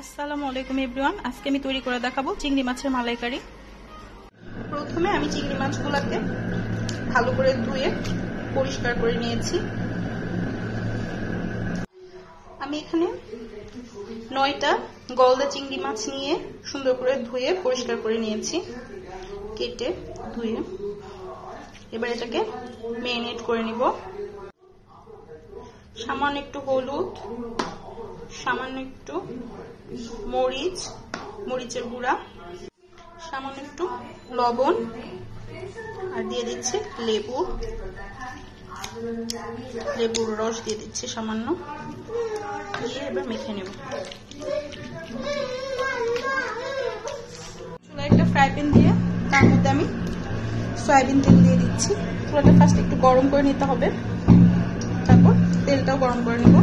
আসসালামু আলাইকুম এভরিওয়ান। আজকে আমি তৈরি করে দেখাবো চিংড়ি মাছের মালাইকারি। প্রথমে আমি চিংড়ি মাছগুলোকে ভালো করে ধুয়ে পরিষ্কার করে নিয়েছি। আমি এখানে 9টা গলদা চিংড়ি মাছ নিয়ে সুন্দর করে ধুয়ে পরিষ্কার করে নিয়েছি, কেটে ধুয়ে। এবার এটাকে ম্যারিনেট করে নিব। সামান্য একটু হলুদ, সামান্য একটু মরিচের গুঁড়া, সামান্য একটু লবণ, আর দিয়ে দিচ্ছি লেবুর রস দিয়ে দিচ্ছি সামান্য, দিয়ে এবার মেখে নেব। চুলায় একটা ফ্রাই প্যান দিয়ে তার মধ্যে আমি সয়াবিন তেল দিয়ে দিচ্ছি। চুলাটা ফার্স্ট একটু গরম করে নিতে হবে, তারপর তেলটাও গরম করে নেব।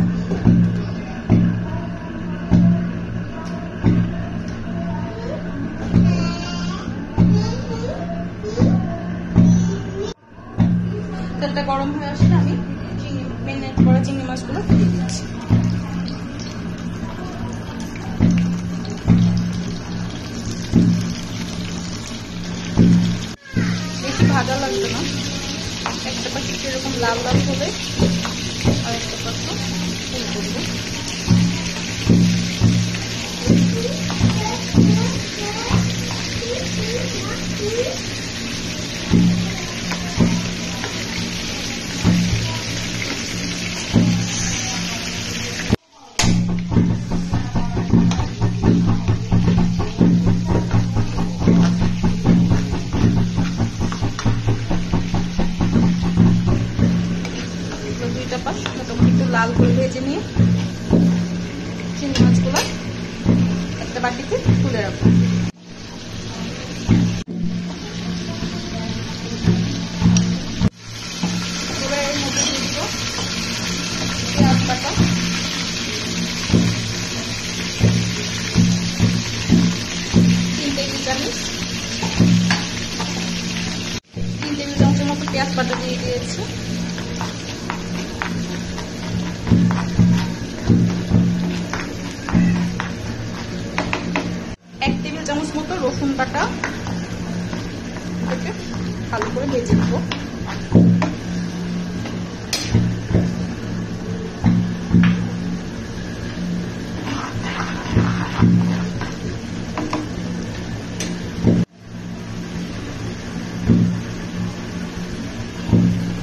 তেলটা গরম হয়ে আসলে আমি ম্যারিনেট করা চিংড়ি মাছগুলো দিয়ে দিচ্ছি। বেশি ভাজা লাগবে না, একটা পাশে এরকম লাল লাল হবে আর একটা পাশে ফুল করবো। দুইটা পাশ মোটামুটি একটু লাল করে ভেজে নিয়ে চিংড়ি মাছগুলো একটা বাটিতে তুলে রাখবো। এবার এর মধ্যে দিয়ে দিব পেঁয়াজ বাটা, 3 টেবিল চামচের মতো পেঁয়াজ বাটা দিয়ে দিয়েছি। চামচ মতো রসুন বাটা, এটাকে ভালো করে ভেজে নেব।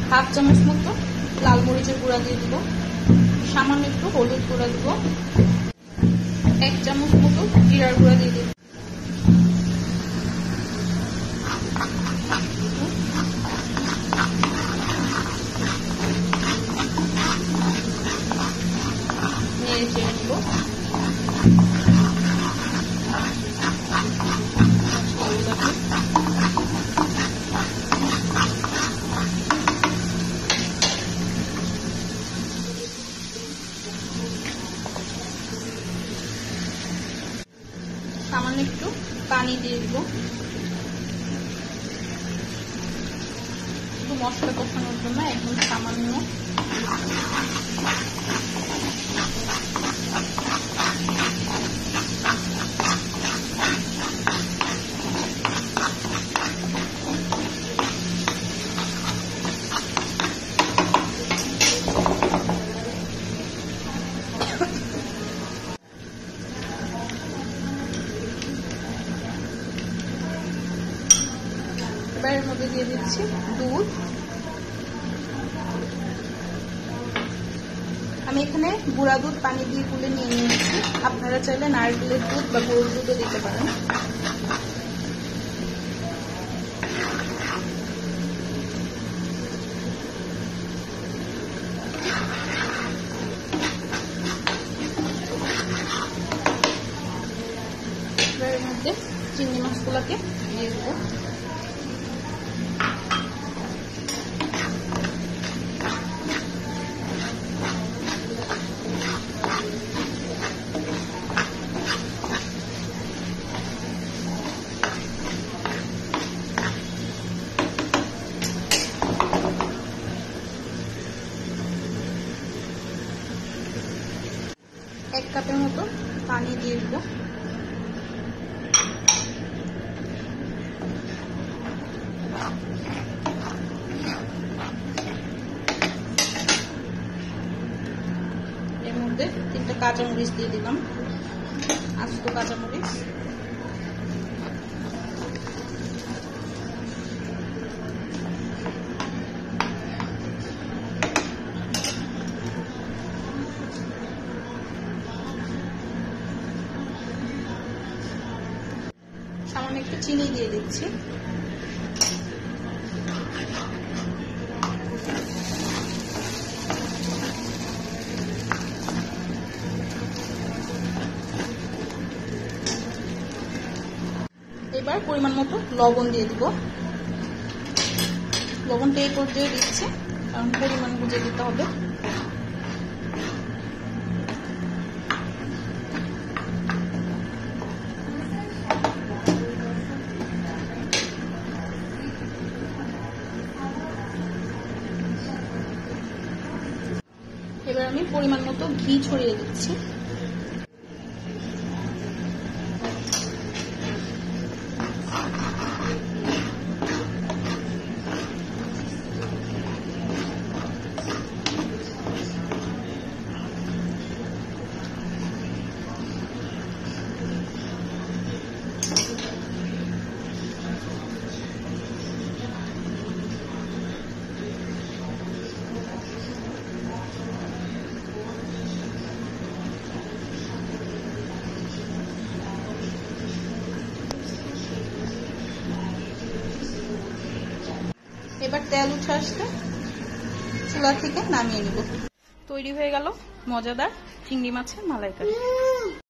হাফ চামচ মতো লাল মরিচের গুঁড়া দিয়ে দিব, সামান্য একটু হলুদ গুঁড়া দিব, 1 চামচ মতো জিরার গুঁড়া দিয়ে দিব, নেড়ে চেড়ে নেব। সামান্য একটু পানি দিয়ে দিব, একটু মশলা কষানোর জন্য, একদম সামান্য। এর মধ্যে দিয়ে দিচ্ছি দুধ। আমি এখানে গুঁড়া দুধ পানি দিয়ে গুলে নিয়ে নিয়েছি, আপনারা চাইলে নারকেলের দুধ বা গরুর দুধও দিতে পারেন। এর মধ্যে চিংড়ি মাছগুলোকে দিয়ে দেবো। এক কাপের মতো পানি দিয়ে দিব। এর মধ্যে 3টা কাঁচামরিচ দিয়ে দিলাম, আস্ত কাঁচামরিচ। সামান্য একটু চিনি দিয়ে দিচ্ছি। এবার পরিমাণ মতো লবণ দিয়ে দিব। লবণটা এই পর্যায়ে দিচ্ছি, কারণ পরিমাণ বুঝে দিতে হবে। এবার আমি পরিমাণ মতো ঘি ছড়িয়ে দিচ্ছি। এবার তেল উঠে আসলে চুলা থেকে নামিয়ে নিব। তৈরি হয়ে গেল মজাদার চিংড়ি মাছের মালাইকারি।